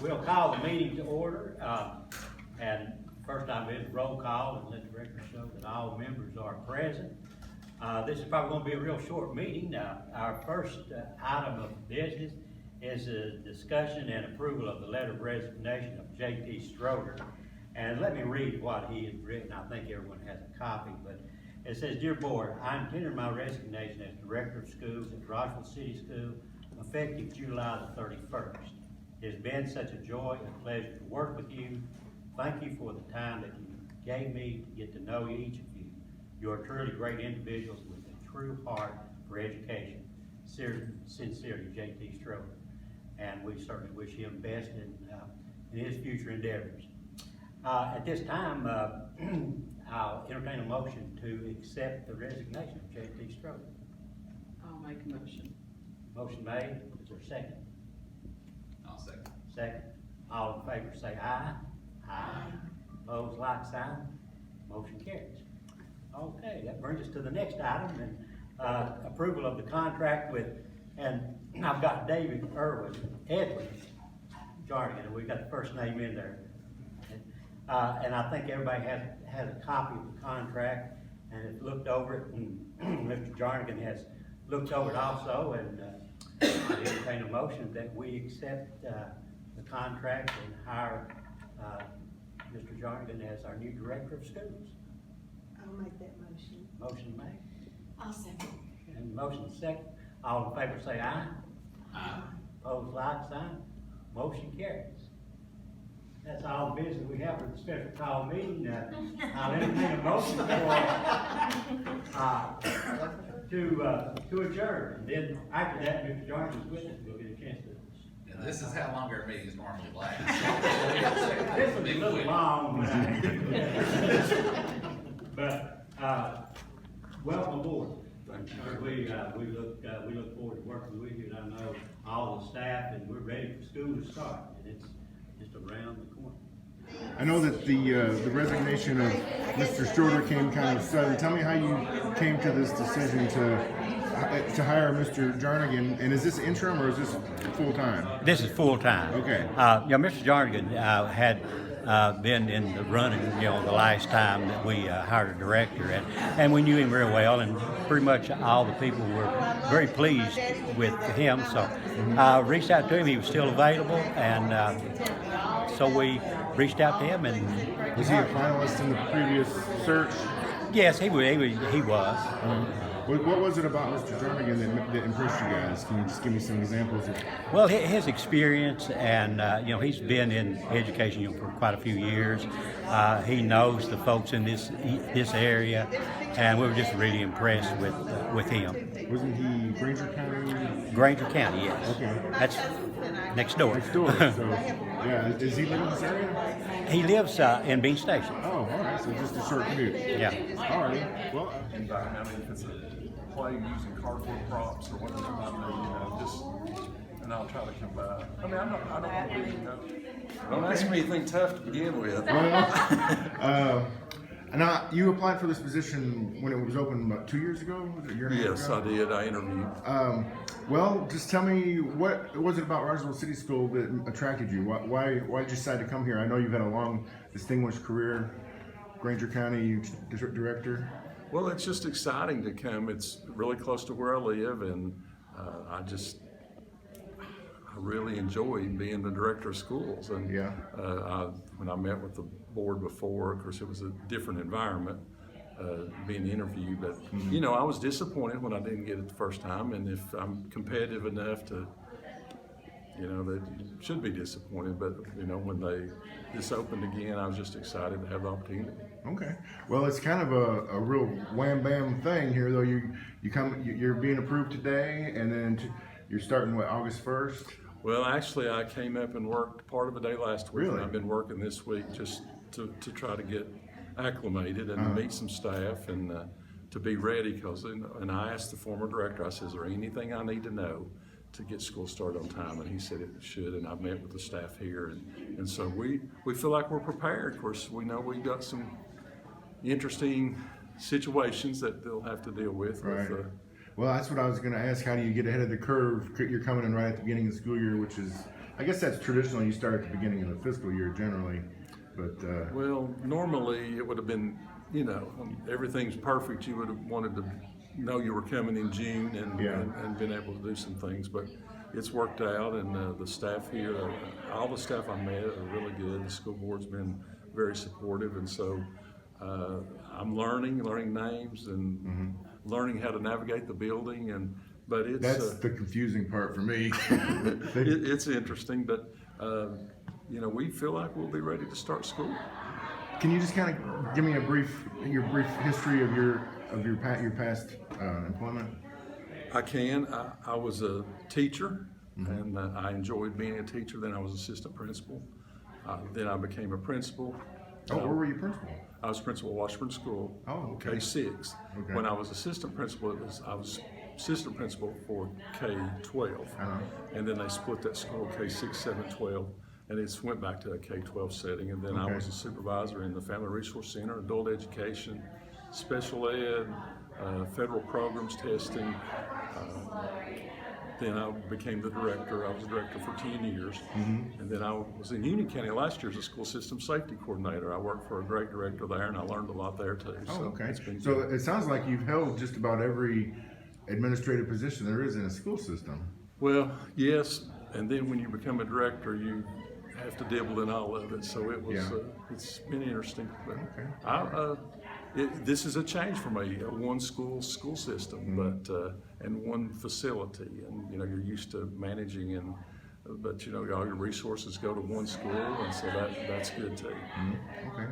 We'll call the meeting to order, and first I'll do the roll call and let the record show that all members are present. This is probably going to be a real short meeting. Our first item of business is a discussion and approval of the letter of resignation of J.T. Stroder. And let me read what he has written. I think everyone has a copy, but it says, "Dear Board, I am tendering my resignation as Director of Schools at Rogersville City School effective July the 31st. It has been such a joy and pleasure to work with you. Thank you for the time that you gave me to get to know each of you. You are truly great individuals with a true heart for education. Sincerely, J.T. Stroder." And we certainly wish him best in his future endeavors. At this time, I'll entertain a motion to accept the resignation of J.T. Stroder. I'll make a motion. Motion made. Is there a second? I'll second. Second. All in favor say aye. Aye. Opposed, like sign. Motion carries. Okay, that brings us to the next item, and approval of the contract with, and I've got Edwin Jarnagin, and we've got the first name in there. And I think everybody has a copy of the contract and has looked over it, and Mr. Jarnagin has looked over it also, and I entertain a motion that we accept the contract and hire Mr. Jarnagin as our new Director of Schools. I'll make that motion. Motion made. I'll second. And motion second. All in favor say aye. Aye. Opposed, like sign. Motion carries. That's all the business we have for the special call meeting. I'll entertain a motion to adjourn. And then after that, Mr. Jarnagin with us, we'll get a chance to. And this is how long our meetings normally last. This will be a little long. But, welcome aboard. We look forward to working with you, and I know all the staff, and we're ready for school to start, and it's just around the corner. I know that the resignation of Mr. Stroder came kind of sudden. Tell me how you came to this decision to hire Mr. Jarnagin, and is this interim or is this full time? This is full time. Okay. Mr. Jarnagin had been in the running, the last time that we hired a director, and we knew him very well, and pretty much all the people were very pleased with him. So I reached out to him. He was still available, and so we reached out to him. And Was he a finalist in the previous search? yes, he was. What was it about Mr. Jarnagin that impressed you guys? Can you just give me some examples of? Well, his experience, and he's been in education for quite a few years. He knows the folks in this area, and we were just really impressed with him. Wasn't he Grainger County? Grainger County, yes. Okay. That's next door. Next door. So, yeah, does he live in this area? He lives in Bean Station. Oh, all right. So just a short commute. Yeah. All right. Well, I mean, if it's a play using cardboard props or whatever, and I'll try to come by. I mean, I don't want to be, Don't ask me anything tough to begin with. now you applied for this position when it was open about 2 years ago. Was it a year and a half Yes, ago? I did. I interviewed. Well, just tell me what was it about Rogersville City School that attracted you? Why did you decide to come here? I know you've had a long, distinguished career, Grainger County director. Well, it's just exciting to come. It's really close to where I live, and I really enjoy being the director of schools. And Yeah. when I met with the board before, of course, it was a different environment. Being interviewed, but I was disappointed when I didn't get it the first time, and if I'm competitive enough to, they should be disappointed, but when this opened again, I was just excited to have the opportunity. Okay. Well, it's kind of a real wham bam thing here, though. You're being approved today, and then you're starting August 1st. Well, actually, I came up and worked part of a day last week, Really? and I've been working this week just to try to get acclimated and meet some staff and to be ready. And I asked the former director, I said, "Is there anything I need to know to get school started on time?" And he said it should, and I've met with the staff here, and so we feel like we're prepared. Of course, we know we've got some interesting situations that they'll have to deal with. Right. Well, that's what I was going to ask. How do you get ahead of the curve? You're coming in right at the beginning of the school year, which is, I guess that's traditional, you start at the beginning of the fiscal year generally, but, Well, normally it would have been, you know, everything's perfect. You would have wanted to know you were coming in June and, Yeah. and been able to do some things, but it's worked out, and the staff here, all the staff I met are really good. The school board's been very supportive, and so I'm learning names and learning how to navigate the building, but it's that's the confusing part for me. it's interesting, but you know, we feel like we'll be ready to start school. Can you just kind of give me your brief history of your past employment? I can. I was a teacher, and I enjoyed being a teacher. Then I was assistant principal. Then I became a principal. Oh, where were you principal? I was principal at Washburn School. Oh, okay. K-6. Okay. When I was assistant principal, I was assistant principal for K-12. And then they split that school, K-6, 7, 12, and it went back to a K-12 setting. And then I Okay. was a supervisor in the Family Resource Center, adult education, special ed, federal programs testing. Then I became the director. I was director for 10 years. And then I was in Union County last year as a school system safety coordinator. I worked for a great director there, and I learned a lot there too. Oh, So okay. it's been So good. it sounds like you've held just about every administrative position there is in a school system. Well, yes, and then when you become a director, you have to dabble in all of it. So it was, Yeah. it's been interesting. But Okay. this is a change for me. One school system, but and one facility, and you know you're used to managing, and but you know all your resources go to one school, and so that's good too. Okay.